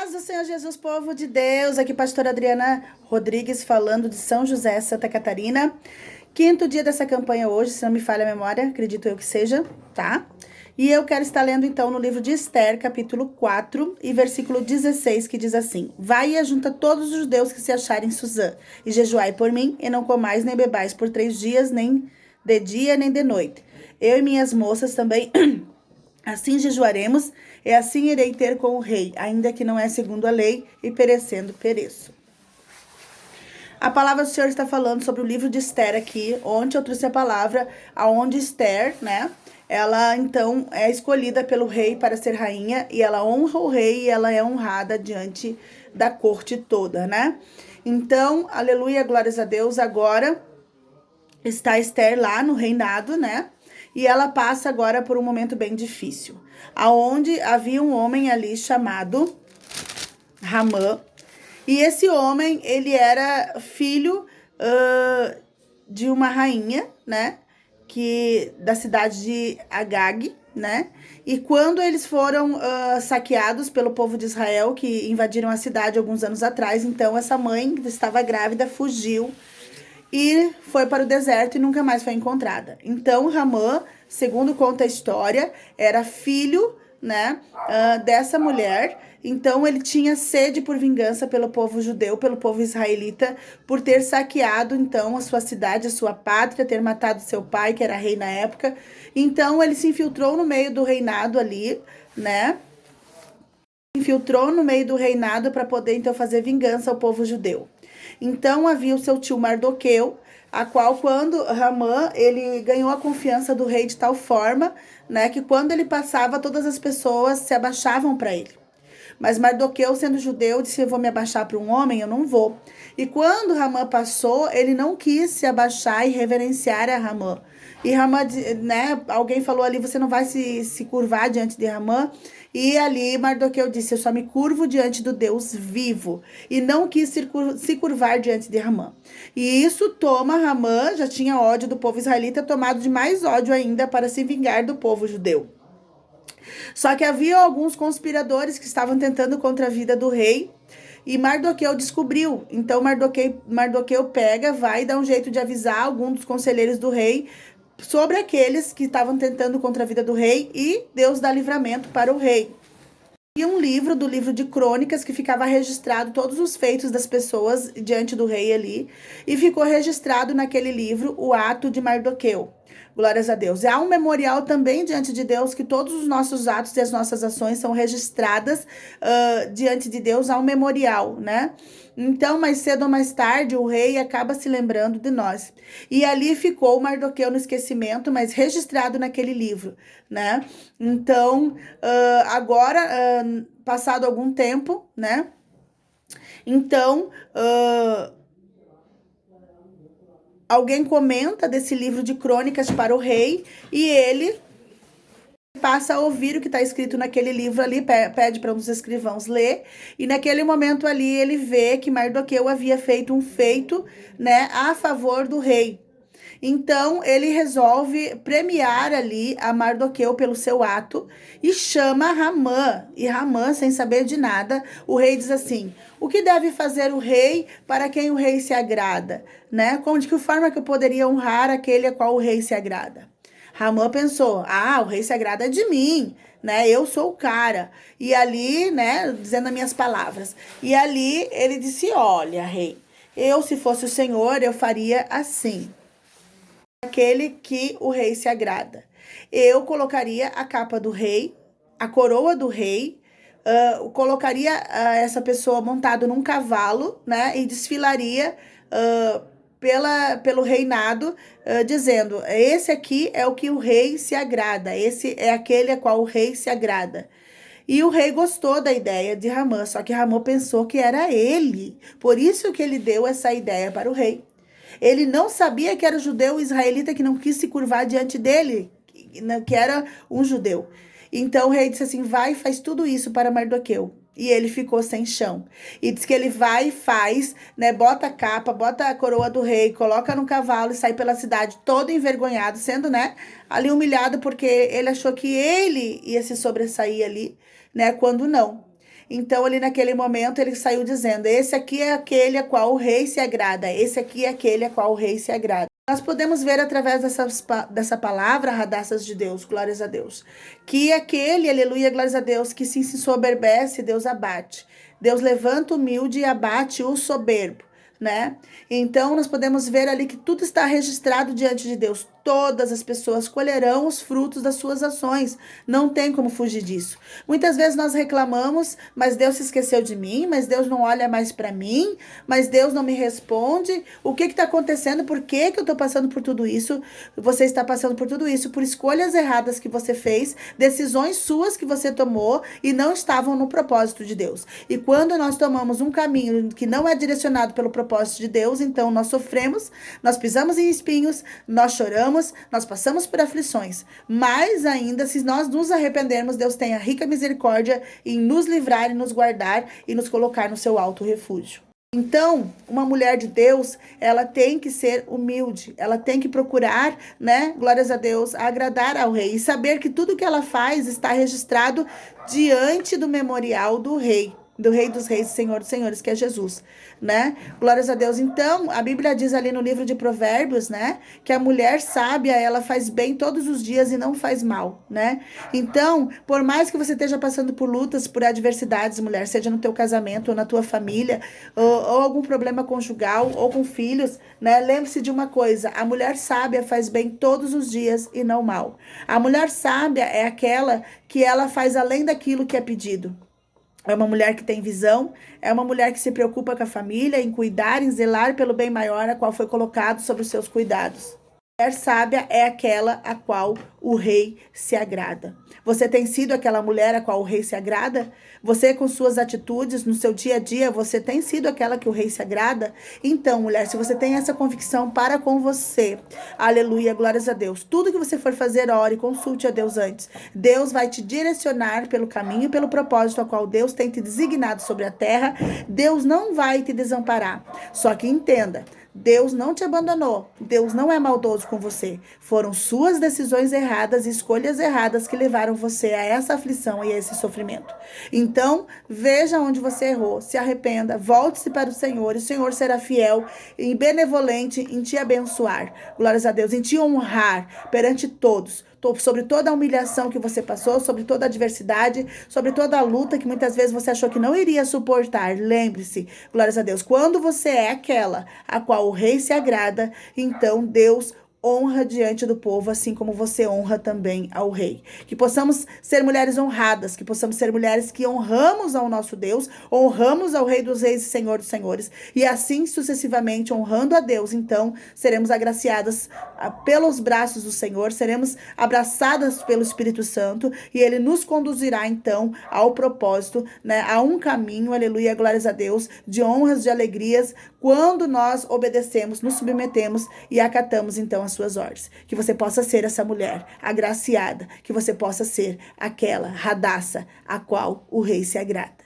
Paz do Senhor Jesus, povo de Deus. Aqui pastora Adriana Rodrigues falando de São José, Santa Catarina. Quinto dia dessa campanha hoje, se não me falha a memória, acredito eu que seja, tá? E eu quero estar lendo então no livro de Esther, capítulo 4 e versículo 16, que diz assim: Vai e ajunta todos os judeus que se acharem em Suzã, e jejuai por mim, e não comais nem bebais por 3 dias, nem de dia nem de noite. Eu e minhas moças também assim jejuaremos, e assim irei ter com o rei, ainda que não é segundo a lei, e perecendo pereço. A palavra do Senhor está falando sobre o livro de Esther aqui. Ontem eu trouxe a palavra aonde Esther, né? Ela então é escolhida pelo rei para ser rainha, e ela honra o rei e ela é honrada diante da corte toda, né? Então, aleluia, glórias a Deus. Agora está Esther lá no reinado, né? E ela passa agora por um momento bem difícil, aonde havia um homem ali chamado Ramã, e esse homem, ele era filho de uma rainha, né, da cidade de Agag, né, e quando eles foram saqueados pelo povo de Israel, que invadiram a cidade alguns anos atrás, então essa mãe que estava grávida fugiu e foi para o deserto e nunca mais foi encontrada. Então, Ramã, segundo conta a história, era filho, né, dessa mulher. Então, ele tinha sede por vingança pelo povo judeu, pelo povo israelita, por ter saqueado, então, a sua cidade, a sua pátria, ter matado seu pai, que era rei na época. Então, ele se infiltrou no meio do reinado ali, né, para poder, então, fazer vingança ao povo judeu. Então havia o seu tio Mardoqueu, a qual quando Ramã, ele ganhou a confiança do rei de tal forma, né, que quando ele passava, todas as pessoas se abaixavam para ele. Mas Mardoqueu, sendo judeu, disse: eu vou me abaixar para um homem, eu não vou. E quando Ramã passou, ele não quis se abaixar e reverenciar a Ramã. E Ramã, né, alguém falou ali: você não vai se curvar diante de Ramã? E ali Mardoqueu disse: eu só me curvo diante do Deus vivo. E não quis se curvar diante de Ramã. E isso toma Ramã, já tinha ódio do povo israelita, tomado de mais ódio ainda para se vingar do povo judeu. Só que havia alguns conspiradores que estavam tentando contra a vida do rei, e Mardoqueu descobriu. Então Mardoqueu pega, vai dar um jeito de avisar algum dos conselheiros do rei sobre aqueles que estavam tentando contra a vida do rei, e Deus dá livramento para o rei. E um livro, do livro de crônicas, que ficava registrado todos os feitos das pessoas diante do rei ali, e ficou registrado naquele livro o ato de Mardoqueu. Glórias a Deus. E há um memorial também diante de Deus, que todos os nossos atos e as nossas ações são registradas diante de Deus. Há um memorial, né? Então, mais cedo ou mais tarde, o rei acaba se lembrando de nós. E ali ficou Mardoqueu no esquecimento, mas registrado naquele livro, né? Então, agora, passado algum tempo, né? Então, alguém comenta desse livro de crônicas para o rei, e ele passa a ouvir o que está escrito naquele livro ali, pede para um dos escrivãos ler, e naquele momento ali ele vê que Mardoqueu havia feito um feito, né, a favor do rei. Então ele resolve premiar ali a Mardoqueu pelo seu ato e chama Ramã. E Ramã, sem saber de nada, o rei diz assim: o que deve fazer o rei para quem o rei se agrada, né? De que forma que eu poderia honrar aquele a qual o rei se agrada? Ramã pensou: o rei se agrada de mim, né? Eu sou o cara. E ali, né, dizendo as minhas palavras. E ali ele disse: olha, rei, eu, se fosse o Senhor, eu faria assim. Aquele que o rei se agrada. Eu colocaria a capa do rei, a coroa do rei, colocaria essa pessoa montada num cavalo, né? E desfilaria pelo reinado, dizendo: esse aqui é o que o rei se agrada, esse é aquele a qual o rei se agrada. E o rei gostou da ideia de Ramã, só que Ramã pensou que era ele, por isso que ele deu essa ideia para o rei. Ele não sabia que era o judeu israelita que não quis se curvar diante dele, que era um judeu. Então o rei disse assim: vai e faz tudo isso para Mardoqueu. E ele ficou sem chão. E diz que ele vai e faz, né? Bota a capa, bota a coroa do rei, coloca no cavalo e sai pela cidade todo envergonhado, sendo, né, ali humilhado, porque ele achou que ele ia se sobressair ali, né? Quando não. Então, ali naquele momento, ele saiu dizendo: esse aqui é aquele a qual o rei se agrada, esse aqui é aquele a qual o rei se agrada. Nós podemos ver através dessa palavra, radaças de Deus, glórias a Deus, que aquele, aleluia, glórias a Deus, que se ensoberbece, Deus abate. Deus levanta o humilde e abate o soberbo, né? Então, nós podemos ver ali que tudo está registrado diante de Deus. Todas as pessoas colherão os frutos das suas ações. Não tem como fugir disso. Muitas vezes nós reclamamos, mas Deus se esqueceu de mim, mas Deus não olha mais para mim, mas Deus não me responde. O que está acontecendo? Por que eu estou passando por tudo isso? Você está passando por tudo isso por escolhas erradas que você fez, decisões suas que você tomou e não estavam no propósito de Deus. E quando nós tomamos um caminho que não é direcionado pelo propósito de Deus, então nós sofremos, nós pisamos em espinhos, nós choramos, nós passamos por aflições, mas ainda se nós nos arrependermos, Deus tem a rica misericórdia em nos livrar e nos guardar e nos colocar no seu alto refúgio. Então, uma mulher de Deus, ela tem que ser humilde, ela tem que procurar, né, glórias a Deus, agradar ao rei e saber que tudo que ela faz está registrado diante do memorial do rei dos reis e Senhor dos senhores, que é Jesus, né? Glórias a Deus. Então, a Bíblia diz ali no livro de Provérbios, né, que a mulher sábia, ela faz bem todos os dias e não faz mal, né? Então, por mais que você esteja passando por lutas, por adversidades, mulher, seja no teu casamento ou na tua família, ou algum problema conjugal, ou com filhos, né? Lembre-se de uma coisa, a mulher sábia faz bem todos os dias e não mal. A mulher sábia é aquela que ela faz além daquilo que é pedido. É uma mulher que tem visão, é uma mulher que se preocupa com a família, em cuidar, em zelar pelo bem maior a qual foi colocado sobre os seus cuidados. A mulher sábia é aquela a qual o rei se agrada. Você tem sido aquela mulher a qual o rei se agrada? Você, com suas atitudes no seu dia a dia, você tem sido aquela que o rei se agrada? Então, mulher, se você tem essa convicção, para com você. Aleluia, glórias a Deus. Tudo que você for fazer, ore, consulte a Deus antes. Deus vai te direcionar pelo caminho e pelo propósito a qual Deus tem te designado sobre a terra. Deus não vai te desamparar. Só que entenda, Deus não te abandonou. Deus não é maldoso com você. Foram suas decisões erradas e escolhas erradas que levaram você a essa aflição e a esse sofrimento. Então, veja onde você errou, se arrependa, volte-se para o Senhor, e o Senhor será fiel e benevolente em te abençoar. Glórias a Deus, em te honrar perante todos. Sobre toda a humilhação que você passou, sobre toda a adversidade, sobre toda a luta que muitas vezes você achou que não iria suportar. Lembre-se, glórias a Deus, quando você é aquela a qual o rei se agrada, então Deus honra diante do povo, assim como você honra também ao rei. Que possamos ser mulheres honradas, que possamos ser mulheres que honramos ao nosso Deus, honramos ao Rei dos Reis e Senhor dos Senhores, e assim sucessivamente honrando a Deus, então seremos agraciadas pelos braços do Senhor, seremos abraçadas pelo Espírito Santo, e Ele nos conduzirá então ao propósito, né, a um caminho, aleluia, glórias a Deus, de honras, de alegrias, quando nós obedecemos, nos submetemos e acatamos então as suas ordens. Que você possa ser essa mulher agraciada, que você possa ser aquela radaça a qual o rei se agrada.